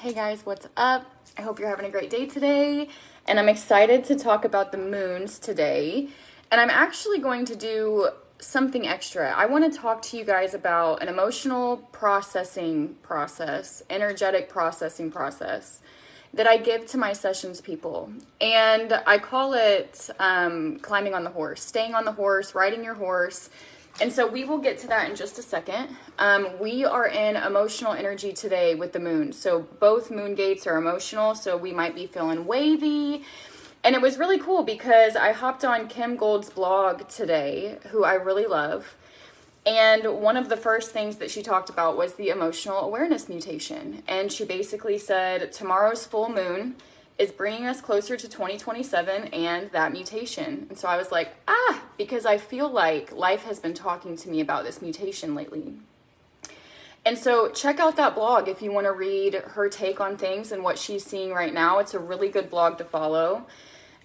Hey guys, what's up? I hope you're having a great day today, and I'm excited to talk about the moons today. And I'm actually going to do something extra. I want to talk to you guys about an emotional processing process, energetic processing process that I give to my sessions people. And I call it climbing on the horse, staying on the horse, riding your horse. And so we will get to that in just a second. We are in emotional energy today with the moon. So both moon gates are emotional. So we might be feeling wavy. And it was really cool because I hopped on Kim Gold's blog today, who I really love. And one of the first things that she talked about was the emotional awareness mutation. And she basically said tomorrow's full moon is bringing us closer to 2027 and that mutation. And so I was like, because I feel like life has been talking to me about this mutation lately. And so check out that blog if you want to read her take on things and what she's seeing right now. It's a really good blog to follow.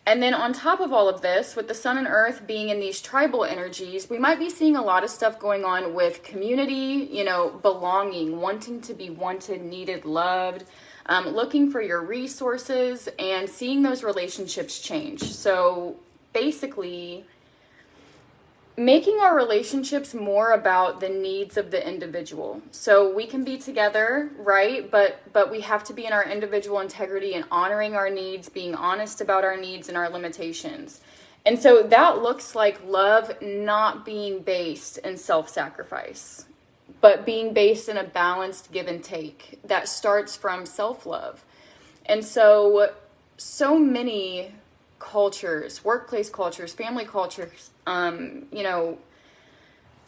And then on top of all of this, with the sun and earth being in these tribal energies, we might be seeing a lot of stuff going on with community, belonging, wanting to be wanted, needed, loved, looking for your resources and seeing those relationships change. So basically, making our relationships more about the needs of the individual. So we can be together, right? But we have to be in our individual integrity and honoring our needs, being honest about our needs and our limitations. And so that looks like love not being based in self-sacrifice, but being based in a balanced give and take that starts from self-love. And so many cultures, workplace cultures, family cultures,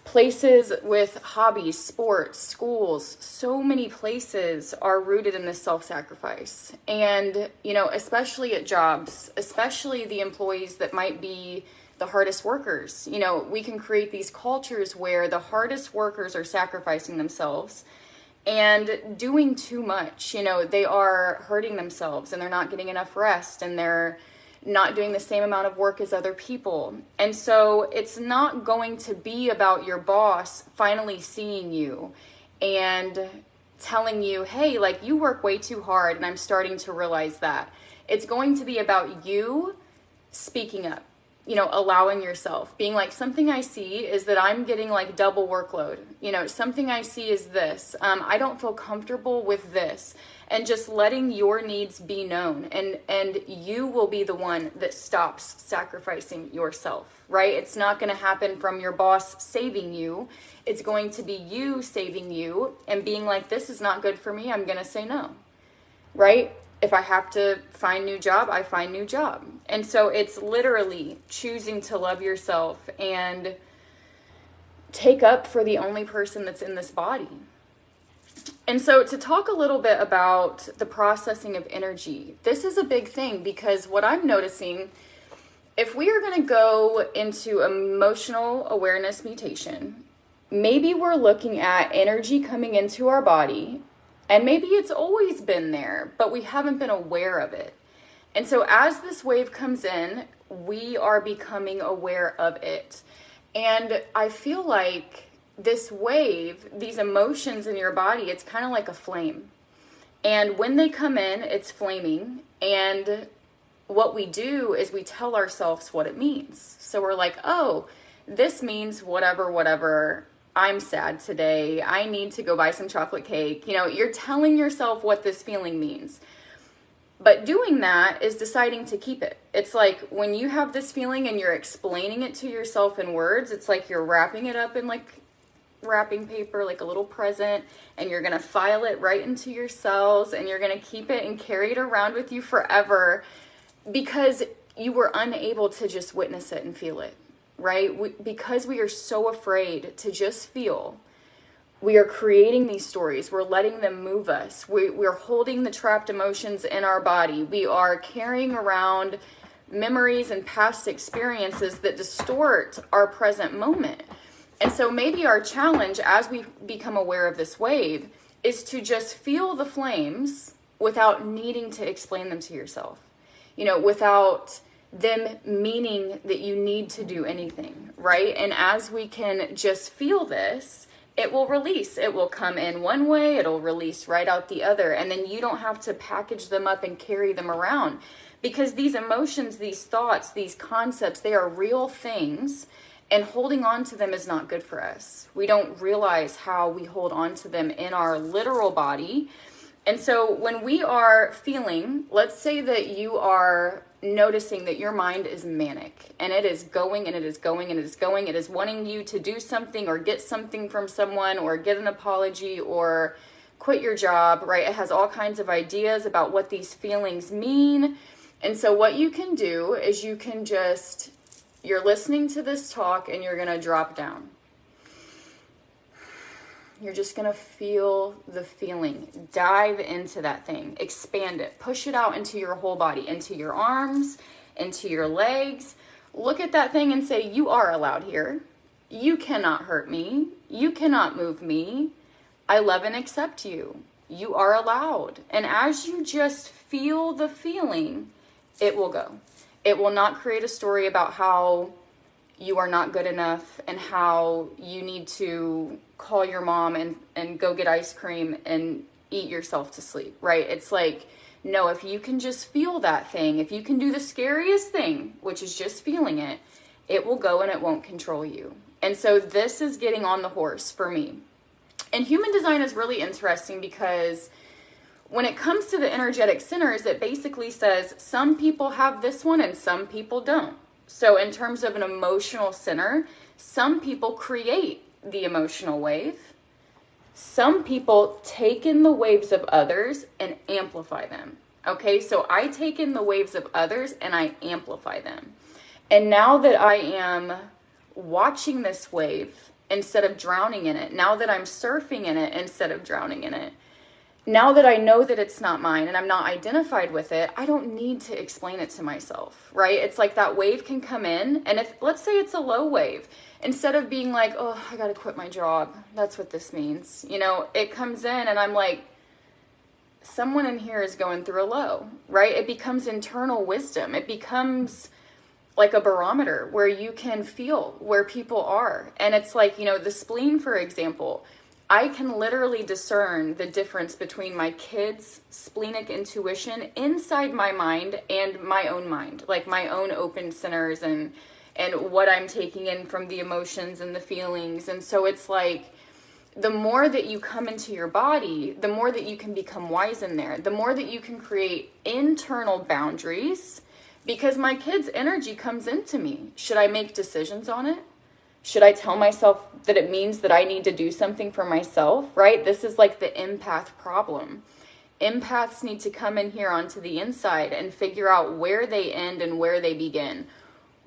places with hobbies, sports, schools, so many places are rooted in this self-sacrifice. And, especially at jobs, especially the employees that might be the hardest workers, we can create these cultures where the hardest workers are sacrificing themselves and doing too much. They are hurting themselves and they're not getting enough rest and they're not doing the same amount of work as other people. And so it's not going to be about your boss finally seeing you and telling you, hey, you work way too hard and I'm starting to realize that. It's going to be about you speaking up, allowing yourself, being like, something I see is that I'm getting double workload. Something I see is this. I don't feel comfortable with this. And just letting your needs be known. And you will be the one that stops sacrificing yourself, right? It's not going to happen from your boss saving you. It's going to be you saving you and being like, this is not good for me. I'm going to say no, right? If I have to find new job, I find new job. And so it's literally choosing to love yourself and take up for the only person that's in this body. And so to talk a little bit about the processing of energy, this is a big thing because what I'm noticing, if we are going to go into emotional awareness mutation, maybe we're looking at energy coming into our body and maybe it's always been there, but we haven't been aware of it. And so as this wave comes in, we are becoming aware of it. And I feel like this wave, these emotions in your body, it's kind of like a flame. And when they come in, it's flaming. And what we do is we tell ourselves what it means. So we're like, oh, this means whatever. I'm sad today. I need to go buy some chocolate cake. You're telling yourself what this feeling means. But doing that is deciding to keep it. It's like when you have this feeling and you're explaining it to yourself in words, it's like you're wrapping it up in wrapping paper, like a little present, and you're going to file it right into your cells and you're going to keep it and carry it around with you forever because you were unable to just witness it and feel it, right? Because we are so afraid to just feel, we are creating these stories. We're letting them move us. We're holding the trapped emotions in our body. We are carrying around memories and past experiences that distort our present moment. And so maybe our challenge as we become aware of this wave is to just feel the flames without needing to explain them to yourself, without them meaning that you need to do anything, right? And as we can just feel this it will release. It will come in one way, it'll release right out the other. And then you don't have to package them up and carry them around, because these emotions, these thoughts, these concepts, they are real things, and holding on to them is not good for us. We don't realize how we hold on to them in our literal body. And so when we are feeling, let's say that you are noticing that your mind is manic, and it is going and it is going and it is going. It is wanting you to do something or get something from someone or get an apology or quit your job, right? It has all kinds of ideas about what these feelings mean. And so what you can do is you can just, you're listening to this talk and you're going to drop down. You're just going to feel the feeling. Dive into that thing. Expand it. Push it out into your whole body, into your arms, into your legs. Look at that thing and say, you are allowed here. You cannot hurt me. You cannot move me. I love and accept you. You are allowed. And as you just feel the feeling, it will go. It will not create a story about how you are not good enough and how you need to call your mom and go get ice cream and eat yourself to sleep, right? It's like, no, if you can just feel that thing, if you can do the scariest thing, which is just feeling it, it will go and it won't control you. And so this is getting on the horse for me. And human design is really interesting because when it comes to the energetic centers, it basically says some people have this one and some people don't. So in terms of an emotional center, some people create the emotional wave. Some people take in the waves of others and amplify them. Okay, so I take in the waves of others and I amplify them. And now that I am watching this wave instead of drowning in it, now that I'm surfing in it instead of drowning in it, now that I know that it's not mine and I'm not identified with it, I don't need to explain it to myself, right? It's like that wave can come in, and if, let's say it's a low wave, instead of being like, oh, I gotta quit my job, that's what this means. You know, it comes in and I'm like, someone in here is going through a low, right? It becomes internal wisdom. It becomes like a barometer where you can feel where people are. And it's like, you know, the spleen, for example, I can literally discern the difference between my kids' splenic intuition inside my mind and my own mind, like my own open centers and what I'm taking in from the emotions and the feelings. And so it's like, the more that you come into your body, the more that you can become wise in there, the more that you can create internal boundaries, because my kid's energy comes into me. Should I make decisions on it? Should I tell myself that it means that I need to do something for myself, right? This is like the empath problem. Empaths need to come in here onto the inside and figure out where they end and where they begin.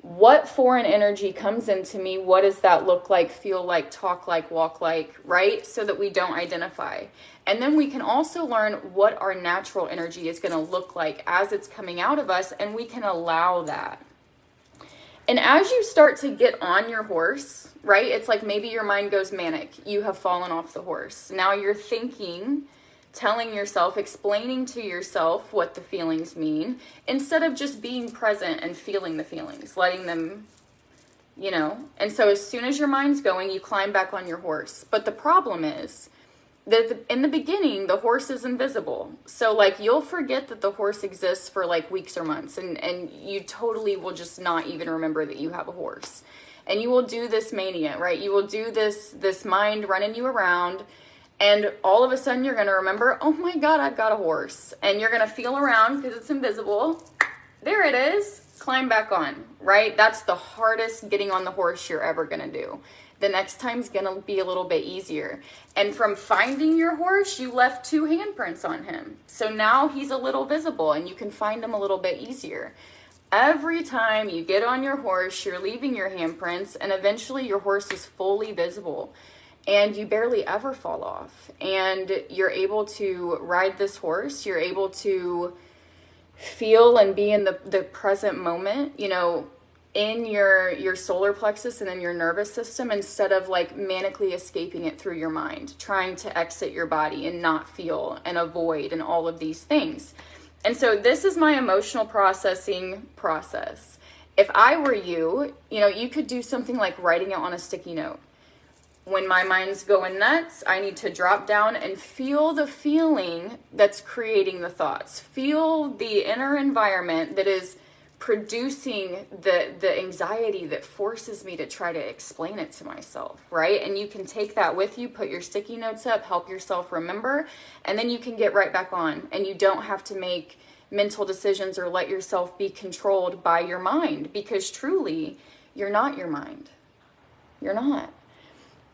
What foreign energy comes into me? What does that look like, feel like, talk like, walk like, right? So that we don't identify. And then we can also learn what our natural energy is going to look like as it's coming out of us, and we can allow that. And as you start to get on your horse, right, it's like maybe your mind goes manic. You have fallen off the horse. Now you're thinking, telling yourself, explaining to yourself what the feelings mean, instead of just being present and feeling the feelings, letting them, you know. And so as soon as your mind's going, you climb back on your horse. But the problem is that in the beginning, the horse is invisible. So like you'll forget that the horse exists for like weeks or months, and you totally will just not even remember that you have a horse. And you will do this mania, right? You will do this mind running you around, and all of a sudden you're going to remember, oh my God, I've got a horse. And you're going to feel around because it's invisible. There it is. Climb back on, right? That's the hardest getting on the horse you're ever going to do. The next time's going to be a little bit easier. And from finding your horse, you left 2 handprints on him. So now he's a little visible and you can find him a little bit easier. Every time you get on your horse, you're leaving your handprints, and eventually your horse is fully visible and you barely ever fall off. And you're able to ride this horse. You're able to feel and be in the present moment, you know, in your solar plexus and in your nervous system, instead of like manically escaping it through your mind, trying to exit your body and not feel and avoid and all of these things. And so this is my emotional processing process. If I were you, you know, you could do something like writing it on a sticky note. when my mind's going nuts, I need to drop down and feel the feeling that's creating the thoughts. Feel the inner environment that is producing the anxiety that forces me to try to explain it to myself, right? And you can take that with you, put your sticky notes up, help yourself remember, and then you can get right back on. And you don't have to make mental decisions or let yourself be controlled by your mind, because truly, you're not your mind. You're not.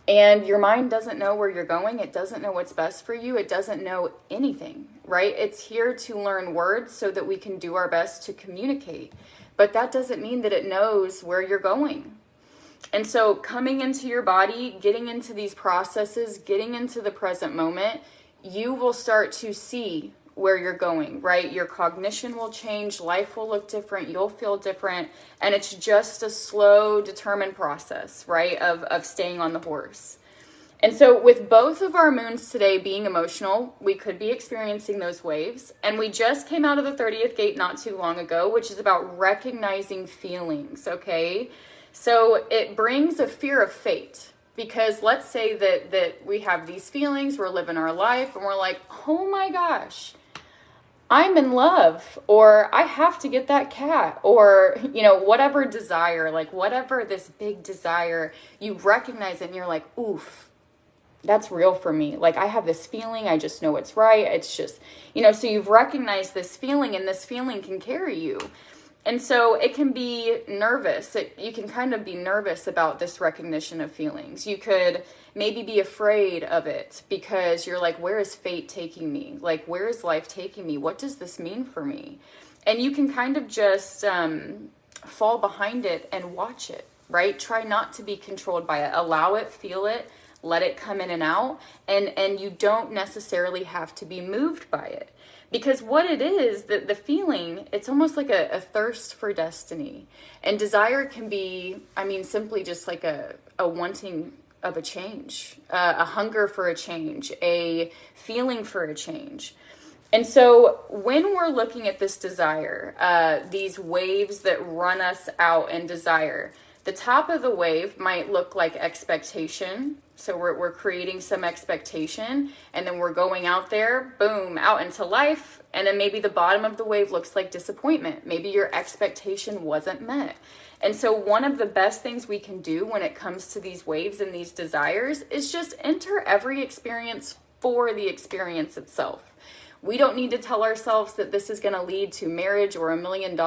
And your mind doesn't know where you're going. It doesn't know what's best for you. It doesn't know anything, right? It's here to learn words so that we can do our best to communicate. But that doesn't mean that it knows where you're going. And so coming into your body, getting into these processes, getting into the present moment, you will start to see where you're going, right? Your cognition will change, life will look different, you'll feel different, and it's just a slow, determined process, right, of staying on the horse. And so with both of our moons today being emotional, we could be experiencing those waves, and we just came out of the 30th gate not too long ago, which is about recognizing feelings, okay? So it brings a fear of fate. Because let's say that we have these feelings, we're living our life, and we're like, oh my gosh, I'm in love, or I have to get that cat, or, whatever desire, like whatever this big desire, you recognize it and you're like, oof, that's real for me. Like I have this feeling, I just know it's right. It's just, so you've recognized this feeling, and this feeling can carry you. And so it can be nervous. You can kind of be nervous about this recognition of feelings. You could maybe be afraid of it because you're like, where is fate taking me? Like, where is life taking me? What does this mean for me? And you can kind of just fall behind it and watch it, right? Try not to be controlled by it. Allow it, feel it, let it come in and out. And you don't necessarily have to be moved by it. Because what it is, the feeling, it's almost like a thirst for destiny. And desire can be, simply just like a wanting of a change, a hunger for a change, a feeling for a change. And so when we're looking at this desire, these waves that run us out in desire, the top of the wave might look like expectation. So we're creating some expectation, and then we're going out there, boom, out into life. And then maybe the bottom of the wave looks like disappointment. Maybe your expectation wasn't met. And so one of the best things we can do when it comes to these waves and these desires is just enter every experience for the experience itself. We don't need to tell ourselves that this is going to lead to marriage or $1 million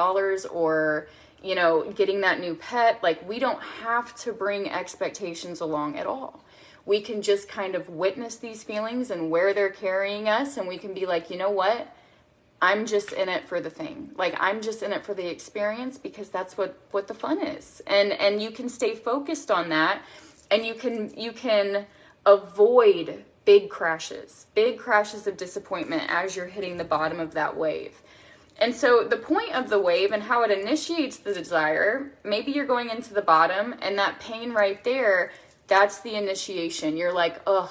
or getting that new pet. Like, we don't have to bring expectations along at all. We can just kind of witness these feelings and where they're carrying us. And we can be like, you know what? I'm just in it for the thing. Like, I'm just in it for the experience, because that's what the fun is. And you can stay focused on that, and you can avoid big crashes of disappointment as you're hitting the bottom of that wave. And so the point of the wave and how it initiates the desire, maybe you're going into the bottom, and that pain right there, that's the initiation. You're like, ugh,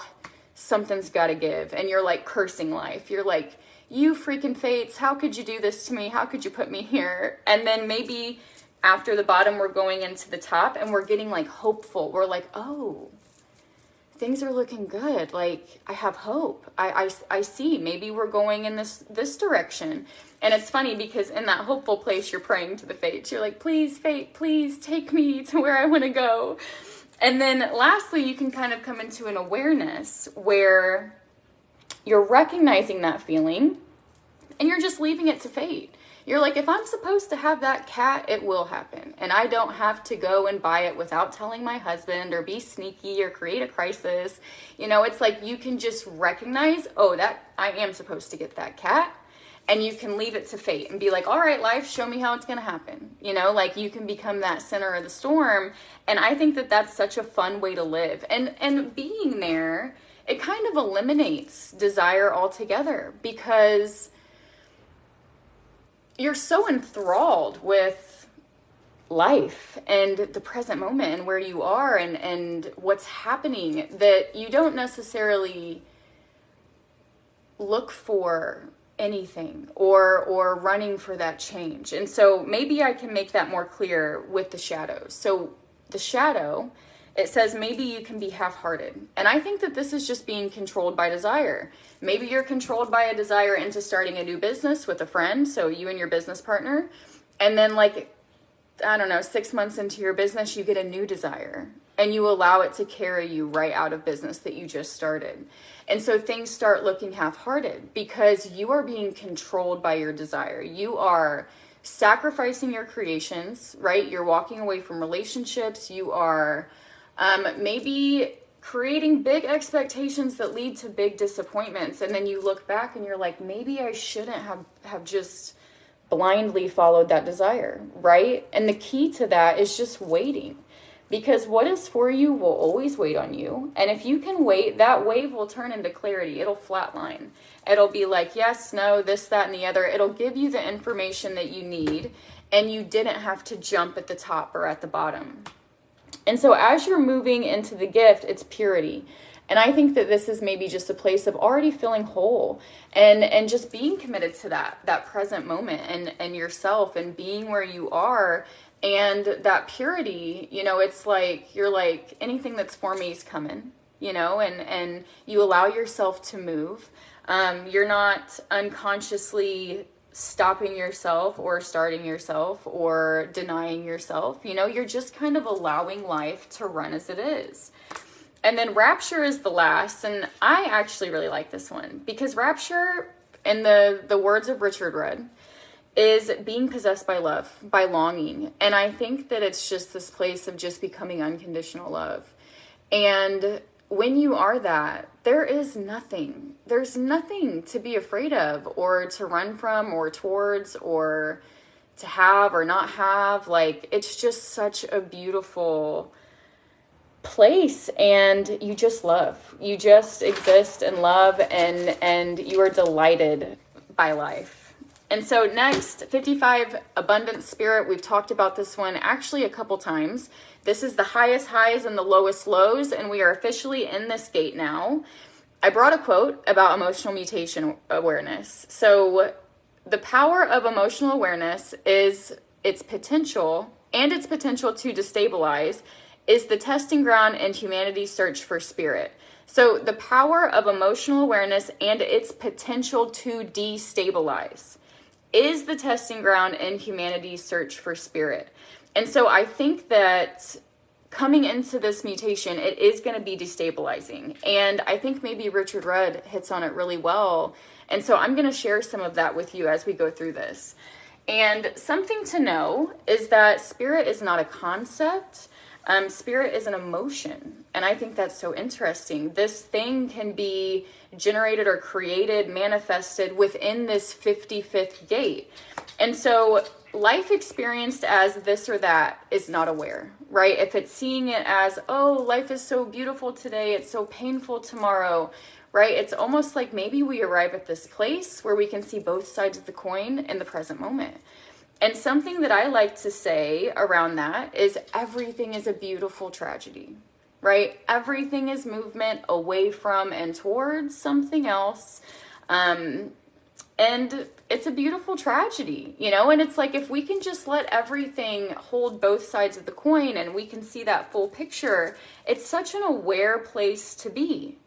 something's got to give. And you're like cursing life. You're like, you freaking fates, how could you do this to me? How could you put me here? And then maybe after the bottom, we're going into the top, and we're getting like hopeful. We're like, oh, things are looking good. Like, I have hope. I see. Maybe we're going in this direction. And it's funny because in that hopeful place, you're praying to the fates. You're like, please, fate, please take me to where I want to go. And then lastly, you can kind of come into an awareness where you're recognizing that feeling and you're just leaving it to fate. You're like, if I'm supposed to have that cat, it will happen. And I don't have to go and buy it without telling my husband or be sneaky or create a crisis. It's like you can just recognize, oh, that I am supposed to get that cat. And you can leave it to fate and be like, all right, life, show me how it's going to happen. Like you can become that center of the storm. And I think that that's such a fun way to live. And being there, it kind of eliminates desire altogether, because you're so enthralled with life and the present moment and where you are and what's happening that you don't necessarily look for anything or running for that change. And so maybe I can make that more clear with the shadows. So the shadow it says maybe you can be half-hearted. And I think that this is just being controlled by desire. Maybe you're controlled by a desire into starting a new business with a friend, so you and your business partner, and then like, I don't know, 6 months into your business, you get a new desire and you allow it to carry you right out of business that you just started. And so things start looking half-hearted because you are being controlled by your desire. You are sacrificing your creations, right? You're walking away from relationships. You are maybe creating big expectations that lead to big disappointments. And then you look back and you're like, maybe I shouldn't have just blindly followed that desire, right? And the key to that is just waiting, because what is for you will always wait on you. And if you can wait, that wave will turn into clarity. It'll flatline. It'll be like, yes, no, this, that, and the other. It'll give you the information that you need, and you didn't have to jump at the top or at the bottom. And so as you're moving into the gift, it's purity. And I think that this is maybe just a place of already feeling whole and just being committed to that present moment and yourself and being where you are. And that purity, you know, it's like, you're like, anything that's for me is coming, you know, and you allow yourself to move. You're not unconsciously stopping yourself or starting yourself or denying yourself. You know, you're just kind of allowing life to run as it is. And then rapture is the last, and I actually really like this one because rapture, in the words of Richard Rudd, is being possessed by love, by longing. And I think that it's just this place of just becoming unconditional love. And when you are that, there's nothing to be afraid of or to run from or towards or to have or not have. Like, it's just such a beautiful place, and you just love. You just exist and love, and you are delighted by life. And so next, 55, abundant spirit. We've talked about this one actually a couple times. This is the highest highs and the lowest lows, and we are officially in this gate now. I brought a quote about emotional mutation awareness. So the power of emotional awareness is its potential, and its potential to destabilize is the testing ground in humanity's search for spirit. So the power of emotional awareness and its potential to destabilize is the testing ground in humanity's search for spirit. And so I think that coming into this mutation, it is going to be destabilizing. And I think maybe Richard Rudd hits on it really well. And so I'm going to share some of that with you as we go through this. And something to know is that spirit is not a concept. Spirit is an emotion. And I think that's so interesting. This thing can be generated or created, manifested within this 55th gate. And so life experienced as this or that is not aware, right? If it's seeing it as, oh, life is so beautiful today, it's so painful tomorrow, right? It's almost like maybe we arrive at this place where we can see both sides of the coin in the present moment. And something that I like to say around that is everything is a beautiful tragedy, right? Everything is movement away from and towards something else. And it's a beautiful tragedy, you know? And it's like, if we can just let everything hold both sides of the coin and we can see that full picture, it's such an aware place to be.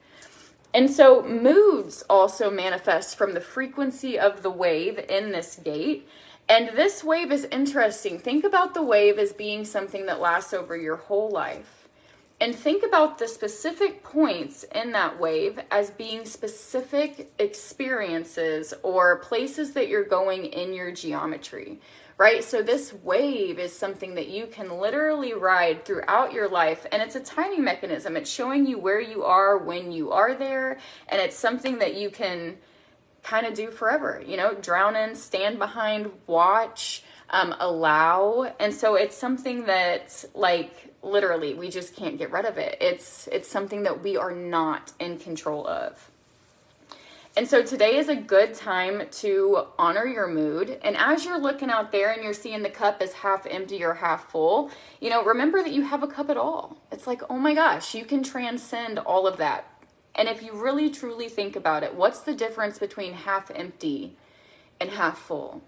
And so moods also manifest from the frequency of the wave in this gate. And this wave is interesting. Think about the wave as being something that lasts over your whole life. And think about the specific points in that wave as being specific experiences or places that you're going in your geometry, right? So this wave is something that you can literally ride throughout your life. And it's a timing mechanism. It's showing you where you are when you are there. And it's something that you can kind of do forever, you know, drown in, stand behind, watch, allow. And so it's something that, like, literally we just can't get rid of it. It's something that we are not in control of. And so today is a good time to honor your mood. And as you're looking out there and you're seeing the cup as half empty or half full, you know, remember that you have a cup at all. It's like, oh my gosh, you can transcend all of that. And if you really truly think about it, what's the difference between half empty and half full?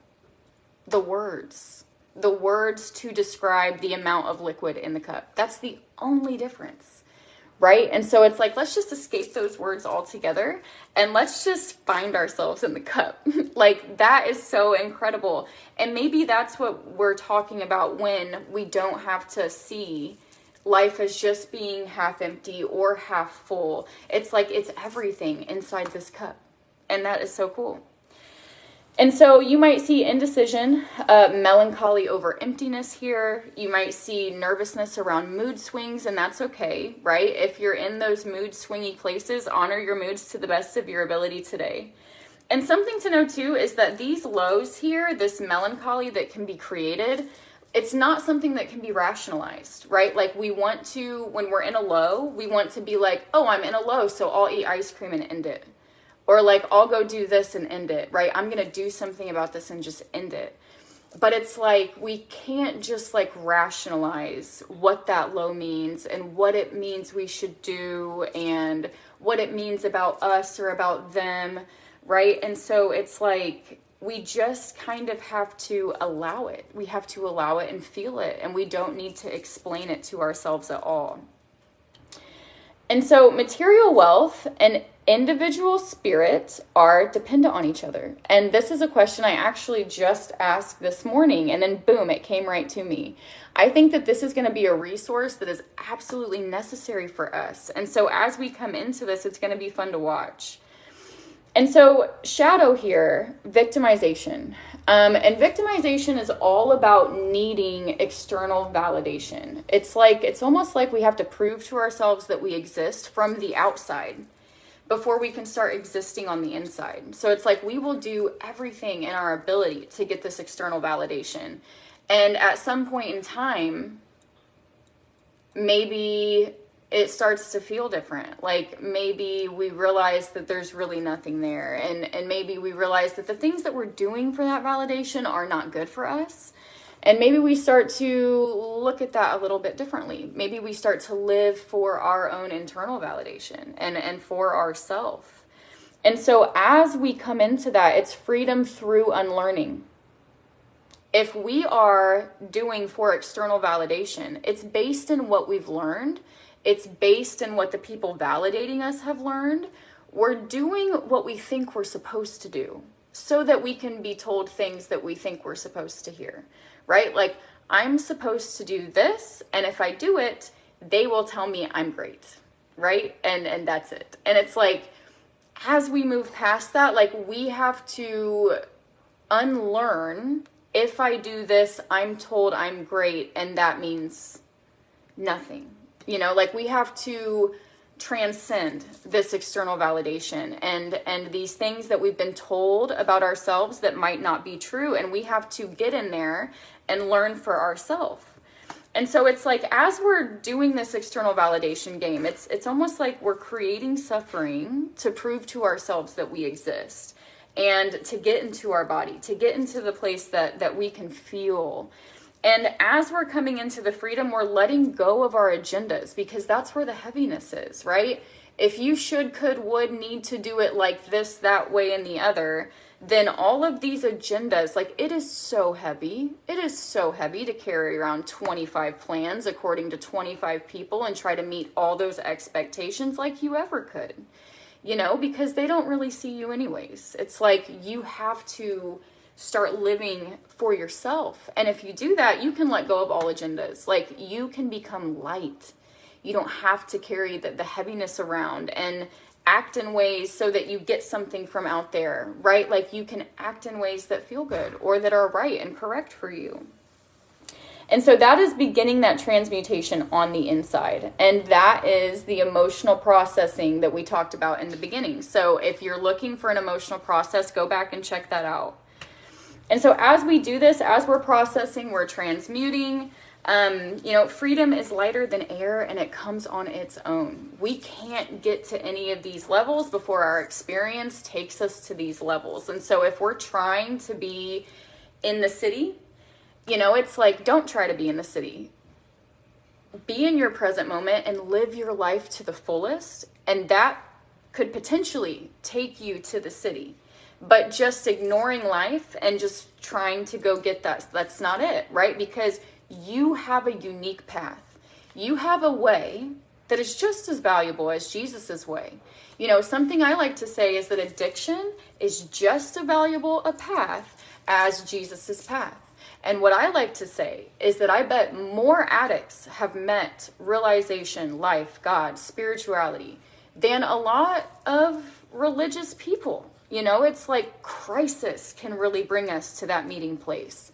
The words. the words to describe the amount of liquid in the cup. That's the only difference, right? And so it's like, let's just escape those words altogether and let's just find ourselves in the cup. Like, that is so incredible. And maybe that's what we're talking about when we don't have to see life as just being half empty or half full. It's like, it's everything inside this cup. And that is so cool. And so you might see indecision, melancholy over emptiness here. You might see nervousness around mood swings, and that's okay, right? If you're in those mood swingy places, honor your moods to the best of your ability today. And something to know too is that these lows here, this melancholy that can be created, it's not something that can be rationalized, right? Like, we want to, when we're in a low, we want to be like, oh, I'm in a low, so I'll eat ice cream and end it. Or like, I'll go do this and end it, right? I'm going to do something about this and just end it. But it's like, we can't just like rationalize what that low means and what it means we should do and what it means about us or about them, right? And so it's like, we just kind of have to allow it. We have to allow it and feel it. And we don't need to explain it to ourselves at all. And so material wealth and individual spirit are dependent on each other. And this is a question I actually just asked this morning, and then boom, it came right to me. I think that this is going to be a resource that is absolutely necessary for us. And so as we come into this, it's going to be fun to watch. And so shadow here, victimization. And victimization is all about needing external validation. It's almost like we have to prove to ourselves that we exist from the outside before we can start existing on the inside. So it's like, we will do everything in our ability to get this external validation. And at some point in time, maybe it starts to feel different. Like, maybe we realize that there's really nothing there. And maybe we realize that the things that we're doing for that validation are not good for us. And maybe we start to look at that a little bit differently. Maybe we start to live for our own internal validation and for ourselves. And so as we come into that, it's freedom through unlearning. If we are doing for external validation, it's based in what we've learned. It's based in what the people validating us have learned. We're doing what we think we're supposed to do so that we can be told things that we think we're supposed to hear, right? Like, I'm supposed to do this, and if I do it, they will tell me I'm great, right? And that's it. And it's like, as we move past that, like, we have to unlearn, if I do this, I'm told I'm great, and that means nothing. You know, like, we have to transcend this external validation and these things that we've been told about ourselves that might not be true. And we have to get in there and learn for ourselves. And so it's like, as we're doing this external validation game, it's almost like we're creating suffering to prove to ourselves that we exist and to get into our body, to get into the place that we can feel. And as we're coming into the freedom, we're letting go of our agendas, because that's where the heaviness is, right? If you should, could, would, need to do it like this, that way, and the other, then all of these agendas, like, it is so heavy. It is so heavy to carry around 25 plans according to 25 people and try to meet all those expectations like you ever could, you know, because they don't really see you anyways. It's like, you have to start living for yourself. And if you do that, you can let go of all agendas. Like, you can become light. You don't have to carry the heaviness around and act in ways so that you get something from out there, right? Like, you can act in ways that feel good or that are right and correct for you. And so that is beginning that transmutation on the inside. And that is the emotional processing that we talked about in the beginning. So if you're looking for an emotional process, go back and check that out. And so as we do this, as we're processing, we're transmuting. Freedom is lighter than air, and it comes on its own. We can't get to any of these levels before our experience takes us to these levels. And so if we're trying to be in the city, it's like, don't try to be in the city. Be in your present moment and live your life to the fullest. And that could potentially take you to the city. But just ignoring life and just trying to go get that, that's not it, right? Because you have a unique path. You have a way that is just as valuable as Jesus's way. You know, something I like to say is that addiction is just as valuable a path as Jesus's path. And what I like to say is that I bet more addicts have met realization, life, God, spirituality than a lot of religious people. You know, it's like crisis can really bring us to that meeting place.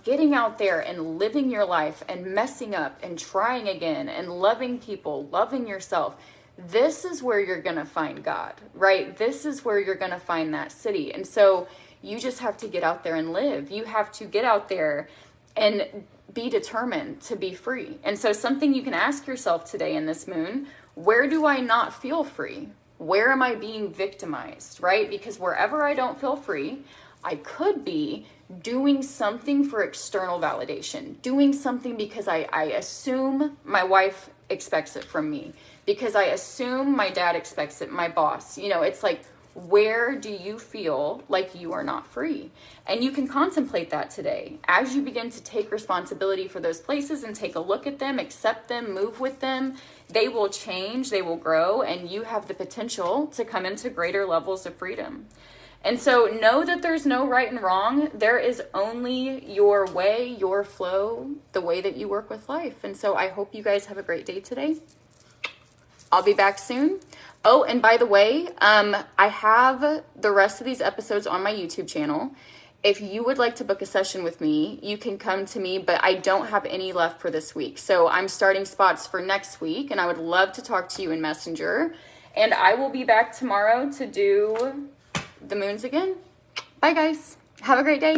Getting out there and living your life and messing up and trying again and loving people, loving yourself. This is where you're going to find God, right? This is where you're going to find that city. And so you just have to get out there and live. You have to get out there and be determined to be free. And so something you can ask yourself today in this moon, where do I not feel free? Where am I being victimized, right? Because wherever I don't feel free, I could be doing something for external validation, doing something because I assume my wife expects it from me, because I assume my dad expects it, my boss. You know, it's like, where do you feel like you are not free? And you can contemplate that today as you begin to take responsibility for those places and take a look at them, accept them, move with them. They will change, they will grow, and you have the potential to come into greater levels of freedom. And so know that there's no right and wrong. There is only your way, your flow, the way that you work with life. And so I hope you guys have a great day today. I'll be back soon. Oh, and by the way, I have the rest of these episodes on my YouTube channel. If you would like to book a session with me, you can come to me, but I don't have any left for this week. So I'm starting spots for next week, and I would love to talk to you in Messenger. And I will be back tomorrow to do the moons again. Bye, guys. Have a great day.